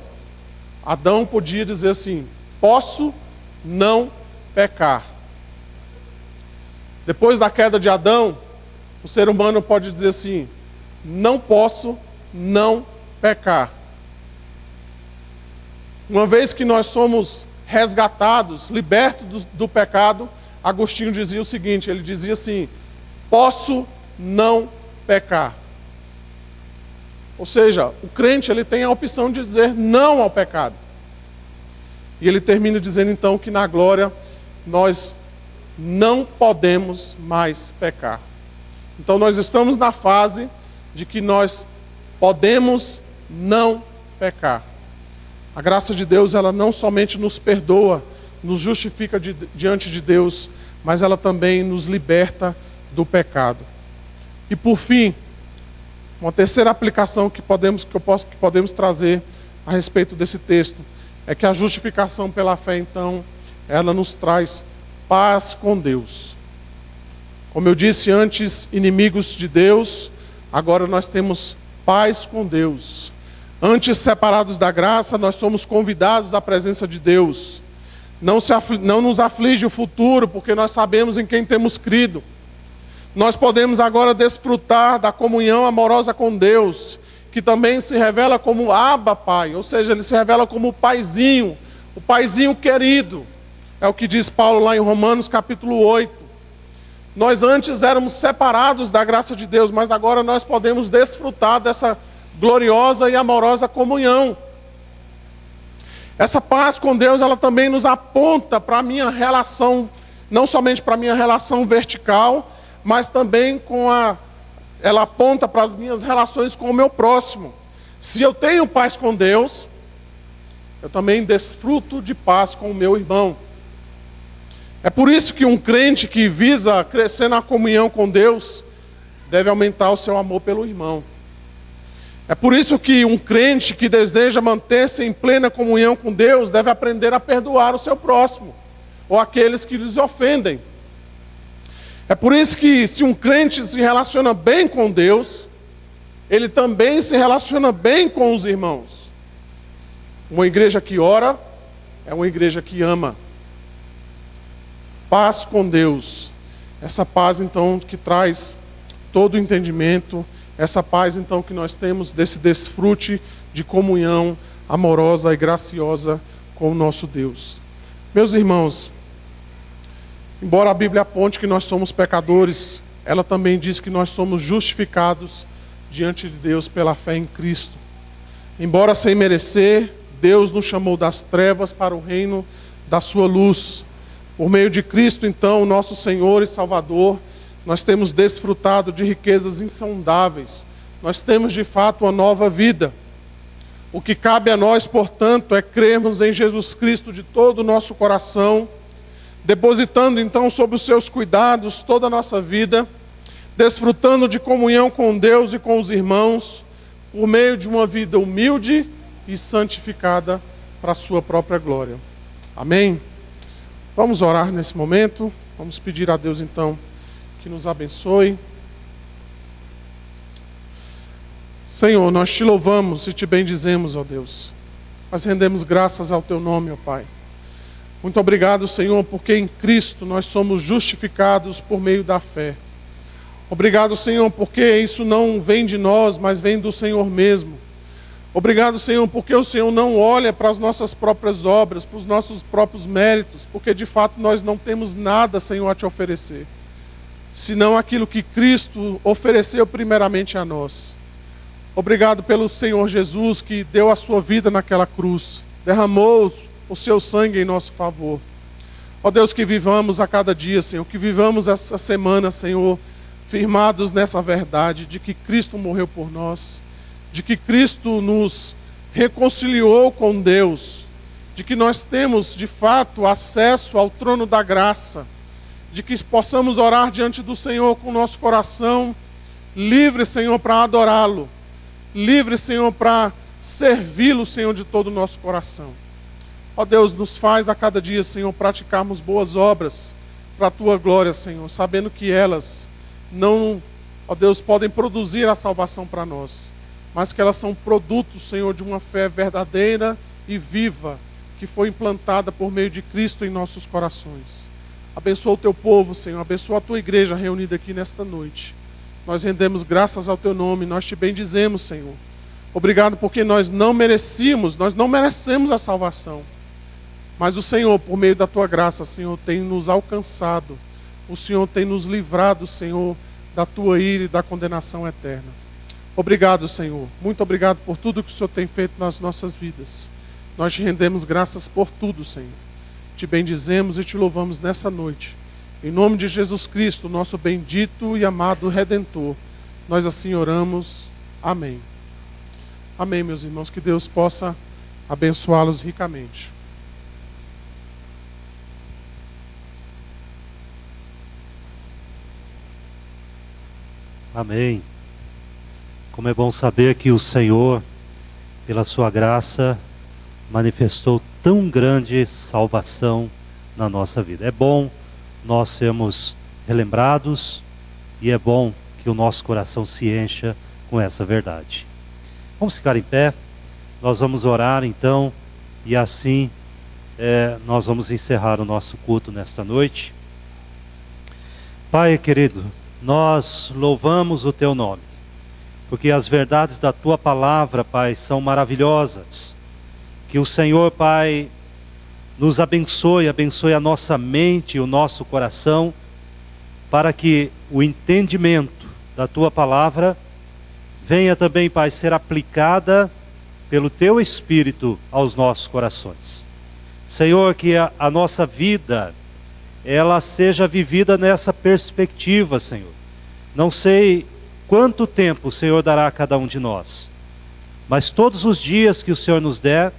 podia dizer assim, posso não pecar. Depois da queda de Adão, o ser humano pode dizer assim, não posso não pecar. Uma vez que nós somos resgatados, libertos do pecado, Agostinho dizia o seguinte, ele dizia assim, posso não pecar. Ou seja, o crente ele tem a opção de dizer não ao pecado. E ele termina dizendo então que na glória nós não podemos mais pecar. Então nós estamos na fase de que nós podemos não pecar. A graça de Deus, ela não somente nos perdoa, nos justifica diante de Deus, mas ela também nos liberta do pecado. E por fim, uma terceira aplicação que podemos trazer a respeito desse texto é que a justificação pela fé, então, ela nos traz paz com Deus. Como eu disse antes, inimigos de Deus, agora nós temos paz com Deus. Antes separados da graça, nós somos convidados à presença de Deus. Não nos aflige o futuro, porque nós sabemos em quem temos crido. Nós podemos agora desfrutar da comunhão amorosa com Deus, que também se revela como Abba, Pai, ou seja, ele se revela como o paizinho querido. É o que diz Paulo lá em Romanos capítulo 8. Nós antes éramos separados da graça de Deus, mas agora nós podemos desfrutar dessa gloriosa e amorosa comunhão. Essa paz com Deus, ela também nos aponta para a minha relação, não somente para a minha relação vertical, mas também ela aponta para as minhas relações com o meu próximo. Se eu tenho paz com Deus, eu também desfruto de paz com o meu irmão. É por isso que um crente que visa crescer na comunhão com Deus, deve aumentar o seu amor pelo irmão. É por isso que um crente que deseja manter-se em plena comunhão com Deus, deve aprender a perdoar o seu próximo, ou aqueles que lhes ofendem. É por isso que se um crente se relaciona bem com Deus, ele também se relaciona bem com os irmãos. Uma igreja que ora é uma igreja que ama. Paz com Deus. Essa paz então que traz todo o entendimento, essa paz então que nós temos desse desfrute de comunhão amorosa e graciosa com o nosso Deus. Meus irmãos, embora a Bíblia aponte que nós somos pecadores, ela também diz que nós somos justificados diante de Deus pela fé em Cristo. Embora sem merecer, Deus nos chamou das trevas para o reino da sua luz. Por meio de Cristo, então, nosso Senhor e Salvador, nós temos desfrutado de riquezas insondáveis. Nós temos, de fato, uma nova vida. O que cabe a nós, portanto, é crermos em Jesus Cristo de todo o nosso coração, depositando então sob os seus cuidados toda a nossa vida, desfrutando de comunhão com Deus e com os irmãos, por meio de uma vida humilde e santificada para a sua própria glória. Amém? Vamos orar nesse momento, vamos pedir a Deus então que nos abençoe. Senhor, nós te louvamos e te bendizemos, ó Deus. Nós rendemos graças ao teu nome, ó Pai. Muito obrigado, Senhor, porque em Cristo nós somos justificados por meio da fé. Obrigado, Senhor, porque isso não vem de nós, mas vem do Senhor mesmo. Obrigado, Senhor, porque o Senhor não olha para as nossas próprias obras, para os nossos próprios méritos, porque de fato nós não temos nada, Senhor, a te oferecer, senão aquilo que Cristo ofereceu primeiramente a nós. Obrigado pelo Senhor Jesus que deu a sua vida naquela cruz, derramou o seu sangue em nosso favor. Ó Deus, que vivamos a cada dia, Senhor, que vivamos essa semana, Senhor, firmados nessa verdade de que Cristo morreu por nós, de que Cristo nos reconciliou com Deus, de que nós temos, de fato, acesso ao trono da graça, de que possamos orar diante do Senhor com o nosso coração livre, Senhor, para adorá-lo, livre, Senhor, para servi-lo, Senhor, de todo o nosso coração. Ó Deus, nos faz a cada dia, Senhor, praticarmos boas obras para a Tua glória, Senhor, sabendo que elas não, ó Deus, podem produzir a salvação para nós, mas que elas são produtos, Senhor, de uma fé verdadeira e viva, que foi implantada por meio de Cristo em nossos corações. Abençoa o Teu povo, Senhor, abençoa a Tua igreja reunida aqui nesta noite. Nós rendemos graças ao Teu nome, nós Te bendizemos, Senhor. Obrigado porque nós não merecemos a salvação. Mas o Senhor, por meio da Tua graça, Senhor, tem nos alcançado. O Senhor tem nos livrado, Senhor, da Tua ira e da condenação eterna. Obrigado, Senhor. Muito obrigado por tudo que o Senhor tem feito nas nossas vidas. Nós Te rendemos graças por tudo, Senhor. Te bendizemos e Te louvamos nessa noite. Em nome de Jesus Cristo, nosso bendito e amado Redentor, nós assim oramos. Amém. Amém, meus irmãos. Que Deus possa abençoá-los ricamente. Amém. Como é bom saber que o Senhor, pela sua graça, manifestou tão grande salvação na nossa vida. É bom nós sermos relembrados e é bom que o nosso coração se encha com essa verdade. Vamos ficar em pé, nós vamos orar então e assim nós vamos encerrar o nosso culto nesta noite. Pai querido, nós louvamos o Teu nome, porque as verdades da Tua palavra, Pai, são maravilhosas. Que o Senhor, Pai, nos abençoe a nossa mente e o nosso coração, para que o entendimento da Tua palavra venha também, Pai, ser aplicada pelo Teu Espírito aos nossos corações. Senhor, que a nossa vida, ela seja vivida nessa perspectiva, Senhor. Não sei quanto tempo o Senhor dará a cada um de nós, mas todos os dias que o Senhor nos der,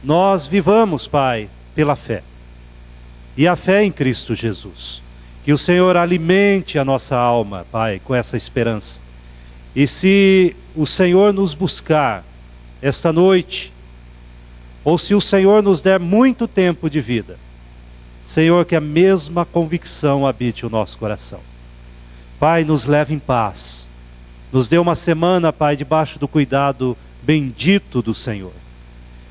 nós vivamos, Pai, pela fé. E a fé em Cristo Jesus. Que o Senhor alimente a nossa alma, Pai, com essa esperança. E se o Senhor nos buscar esta noite, ou se o Senhor nos der muito tempo de vida, Senhor, que a mesma convicção habite o nosso coração. Pai, nos leve em paz. Nos dê uma semana, Pai, debaixo do cuidado bendito do Senhor.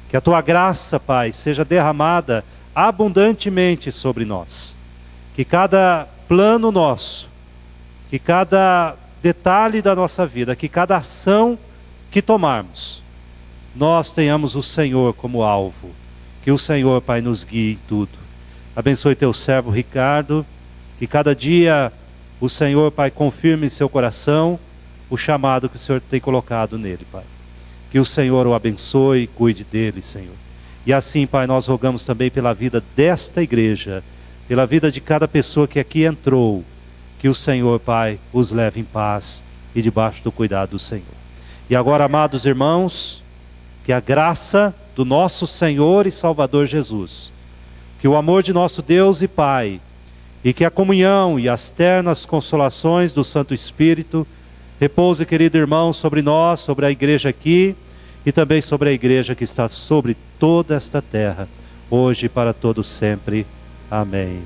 Que a Tua graça, Pai, seja derramada abundantemente sobre nós. Que cada plano nosso, que cada detalhe da nossa vida, que cada ação que tomarmos, nós tenhamos o Senhor como alvo. Que o Senhor, Pai, nos guie em tudo. Abençoe Teu servo Ricardo, que cada dia o Senhor, Pai, confirme em seu coração o chamado que o Senhor tem colocado nele, Pai. Que o Senhor o abençoe e cuide dele, Senhor. E assim, Pai, nós rogamos também pela vida desta igreja, pela vida de cada pessoa que aqui entrou, que o Senhor, Pai, os leve em paz e debaixo do cuidado do Senhor. E agora, amados irmãos, que a graça do nosso Senhor e Salvador Jesus, que o amor de nosso Deus e Pai, e que a comunhão e as ternas consolações do Santo Espírito repouse, querido irmão, sobre nós, sobre a igreja aqui e também sobre a igreja que está sobre toda esta terra, hoje e para todos sempre. Amém.